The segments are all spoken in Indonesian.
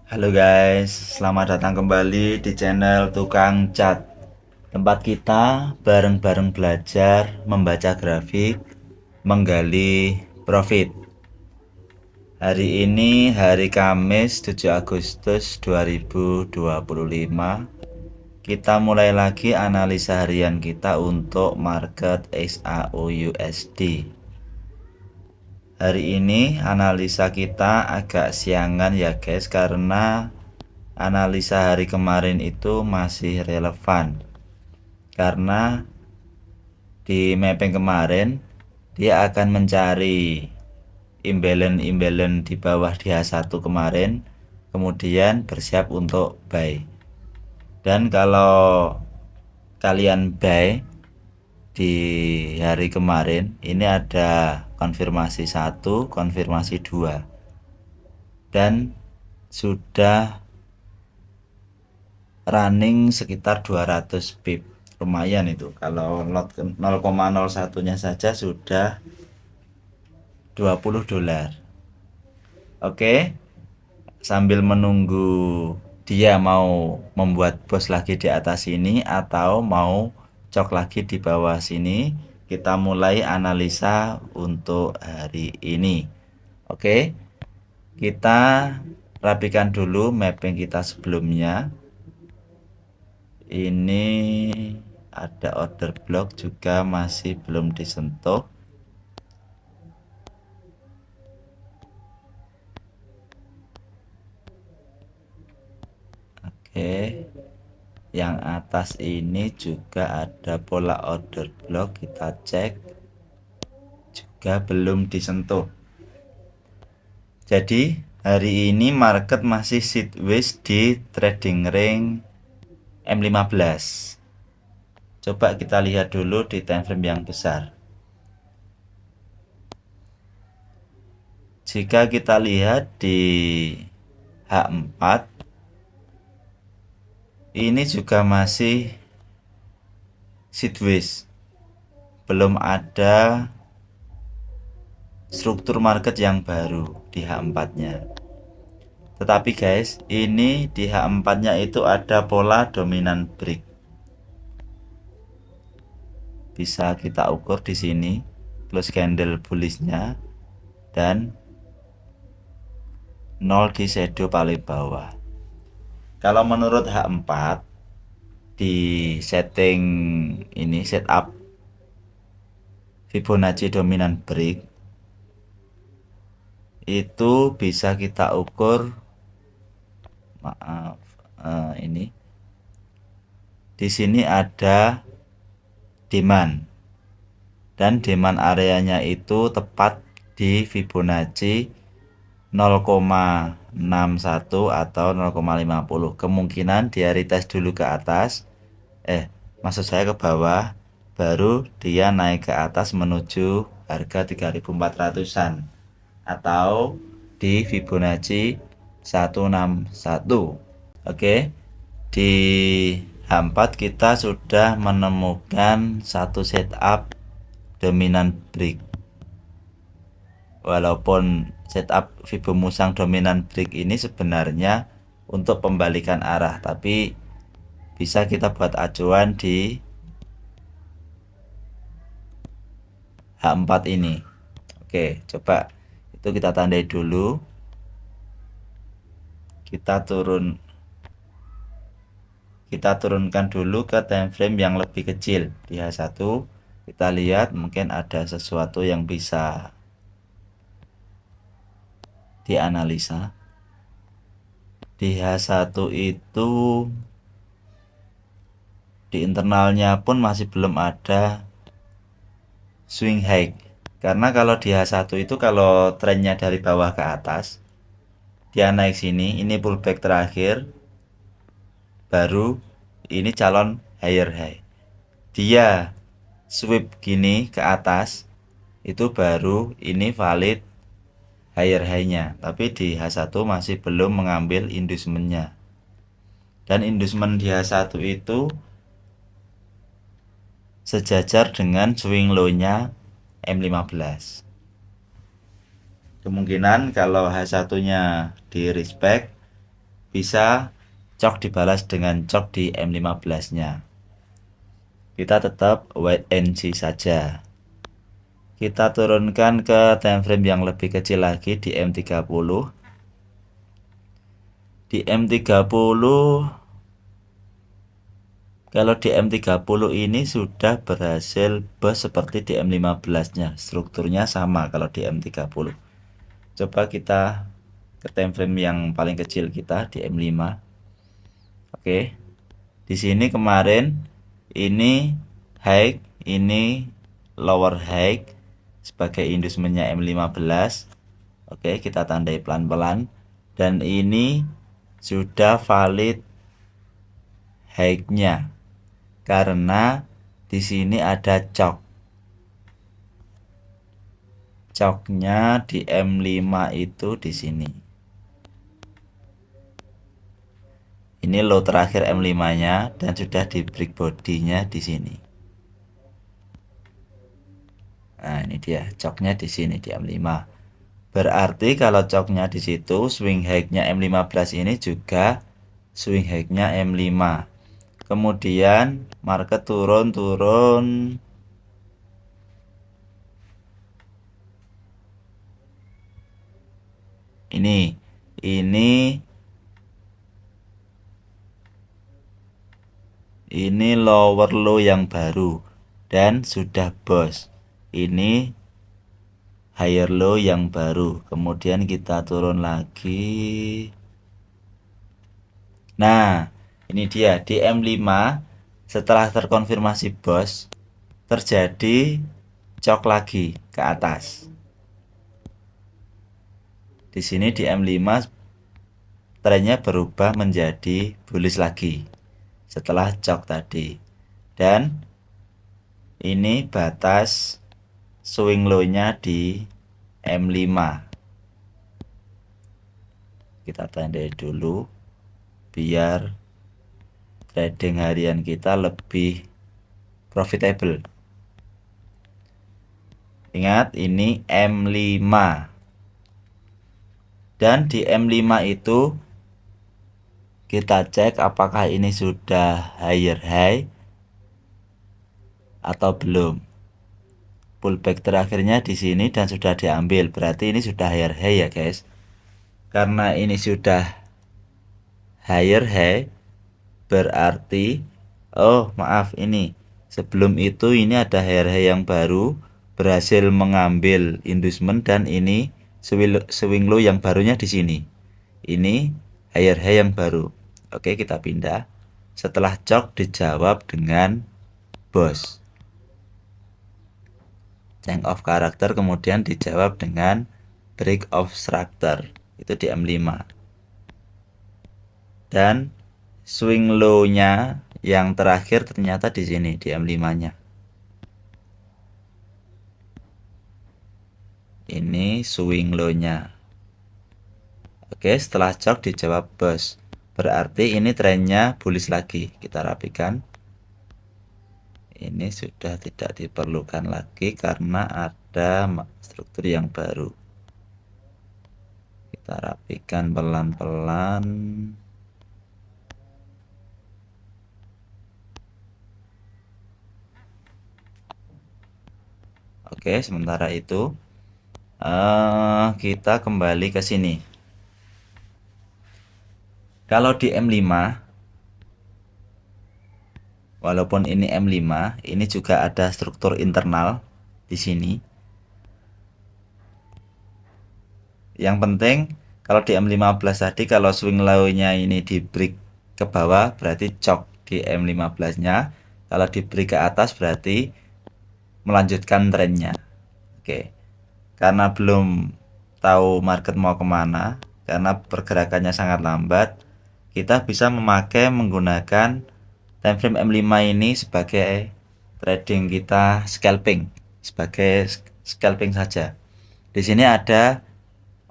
Halo guys, selamat datang kembali di channel Tukang Cat. Tempat kita bareng-bareng belajar membaca grafik, menggali profit. Hari ini hari Kamis 7 Agustus 2025. Kita mulai lagi analisa harian kita untuk market XAUUSD. Hari ini analisa kita agak siangan ya guys, karena analisa hari kemarin itu masih relevan. Karena di mapping kemarin dia akan mencari imbalance di bawah di H1 kemarin, kemudian bersiap untuk buy. Dan kalau kalian buy di hari kemarin, ini ada konfirmasi 1, konfirmasi 2, dan sudah running sekitar 200 pip. Lumayan itu, kalau lot 0,01 nya saja sudah $20. Oke, sambil menunggu dia mau membuat bos lagi di atas sini atau mau cok lagi di bawah sini, kita mulai analisa untuk hari ini. Oke, kita rapikan dulu mapping kita sebelumnya. Ini ada order block juga masih belum disentuh. Oke, yang atas ini juga ada pola order block, kita cek juga belum disentuh. Jadi hari ini market masih sideways di trading range M15. Coba kita lihat dulu di time frame yang besar. Jika kita lihat di H4, ini juga masih sideways, belum ada struktur market yang baru di H4 nya. Tetapi guys, ini di H4 nya itu ada pola dominan break. Bisa kita ukur di sini close candle bullishnya dan 0 di shadow paling bawah. Kalau menurut H4 di setting ini, setup Fibonacci dominant break, itu bisa kita ukur, maaf, ini di sini ada demand, dan demand areanya itu tepat di Fibonacci 0,61 atau 0,50. Kemungkinan dia retest dulu ke atas, maksud saya ke bawah, baru dia naik ke atas menuju harga 3400-an atau di Fibonacci 161. Oke, di H4 kita sudah menemukan satu setup dominan break. Walaupun setup Fibo Musang dominan break ini sebenarnya untuk pembalikan arah, tapi bisa kita buat acuan di H4 ini. Oke, coba itu kita tandai dulu. Kita turunkan dulu ke time frame yang lebih kecil di H1. Kita lihat mungkin ada sesuatu yang bisa dianalisa. Di H1 itu di internalnya pun masih belum ada swing high. Karena kalau di H1 itu kalau trennya dari bawah ke atas, dia naik sini, ini pullback terakhir, baru ini calon higher high. Dia sweep gini ke atas, itu baru ini valid higher high-nya. Tapi di H1 masih belum mengambil inducement-nya. Dan inducement di H1 itu sejajar dengan swing low-nya M15. Kemungkinan kalau H1 nya di respect, bisa cok dibalas dengan cok di M15 nya. Kita tetap wait and see saja. Kita turunkan ke time frame yang lebih kecil lagi di M30. Di M30, kalau di M30 ini sudah berhasil burst seperti di M15 nya. Strukturnya sama kalau di M30. Coba kita ke time frame yang paling kecil kita di M5. Oke. Di sini kemarin ini high, ini lower high sebagai inducementnya M15. Oke, kita tandai pelan-pelan, dan ini sudah valid high-nya karena di sini ada cok. Coknya di M5 itu di sini. Ini low terakhir M5-nya dan sudah di break body-nya di sini. Nah, ini dia coknya di sini di M5. Berarti kalau coknya di situ, swing high-nya M15 ini juga swing high-nya M5. Kemudian market turun. Ini lower low yang baru dan sudah boss. Ini higher low yang baru. Kemudian kita turun lagi. Nah, ini dia di M5 setelah terkonfirmasi boss terjadi cok lagi ke atas. Di sini di M5 trennya berubah menjadi bullish lagi setelah cok tadi. Dan ini batas swing low-nya di M5. Kita tandai dulu biar trading harian kita lebih profitable. Ingat, ini M5. Dan di M5 itu kita cek apakah ini sudah higher high atau belum. Pullback terakhirnya di sini dan sudah diambil, berarti ini sudah higher high ya guys. Karena ini sudah higher high, berarti ini sebelum itu ini ada higher high yang baru berhasil mengambil inducement, dan ini swing low yang barunya di sini. Ini higher high yang baru. Oke, kita pindah. Setelah cok dijawab dengan boss. Change of character kemudian dijawab dengan break of structure. Itu di M5. Dan swing low-nya yang terakhir ternyata di sini di M5-nya. Ini swing low-nya. Oke, setelah cok dijawab boss. Berarti ini trennya bullish lagi. Kita rapikan. Ini sudah tidak diperlukan lagi karena ada struktur yang baru. Kita rapikan pelan-pelan. Oke, sementara itu kita kembali ke sini. Kalau di M5, walaupun ini M5, ini juga ada struktur internal di sini. Yang penting kalau di M15 tadi, kalau swing low-nya ini di break ke bawah berarti cok di M15-nya. Kalau di break ke atas berarti melanjutkan trennya. Oke. Karena belum tahu market mau kemana, karena pergerakannya sangat lambat, kita bisa menggunakan time frame M5 ini sebagai trading kita scalping, sebagai scalping saja. Di sini ada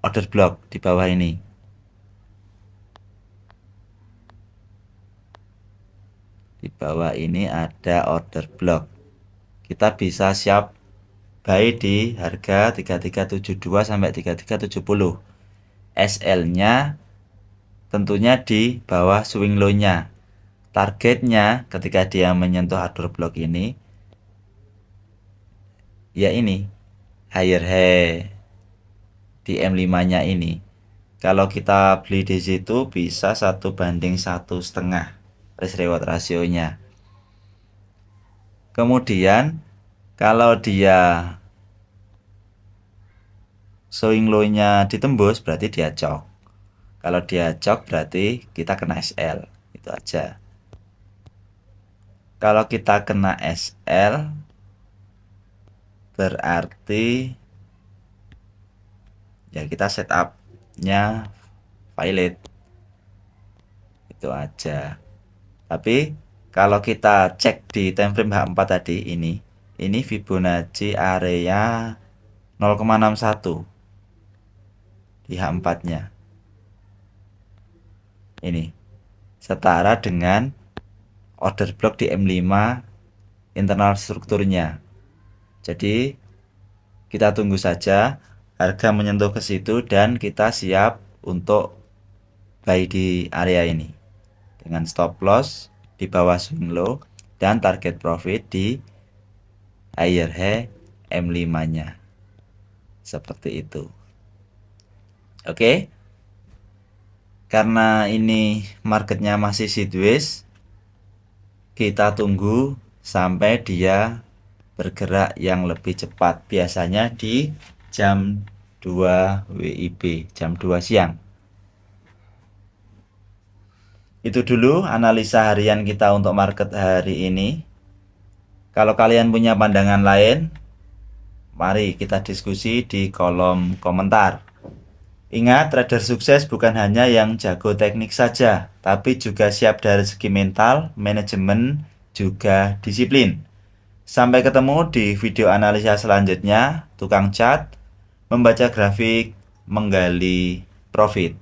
order block di bawah ini. Di bawah ini ada order block. Kita bisa siap buy di harga 3372 sampai 3370. SL-nya tentunya di bawah swing low-nya. Targetnya ketika dia menyentuh order block ini, ya ini, higher high di M5-nya ini. Kalau kita beli di situ bisa 1:1,5 risk reward rasionya. Kemudian kalau dia swing low-nya ditembus berarti dia cok. Kalau dia cok berarti kita kena SL. Itu aja. Kalau kita kena SL berarti ya kita setupnya valid. Itu aja. Tapi kalau kita cek di time frame H4 tadi ini Fibonacci area 0,61 di H4-nya. Ini setara dengan order block di M5 internal strukturnya. Jadi kita tunggu saja harga menyentuh ke situ dan kita siap untuk buy di area ini dengan stop loss di bawah swing low dan target profit di higher high M5-nya. Seperti itu. Oke. Karena ini marketnya masih sideways, kita tunggu sampai dia bergerak yang lebih cepat. Biasanya di jam 2 WIB, jam 2 siang. Itu dulu analisa harian kita untuk market hari ini. Kalau kalian punya pandangan lain, mari kita diskusi di kolom komentar. Ingat, trader sukses bukan hanya yang jago teknik saja, tapi juga siap dari segi mental, manajemen, juga disiplin. Sampai ketemu di video analisa selanjutnya, tukang cat, membaca grafik, menggali profit.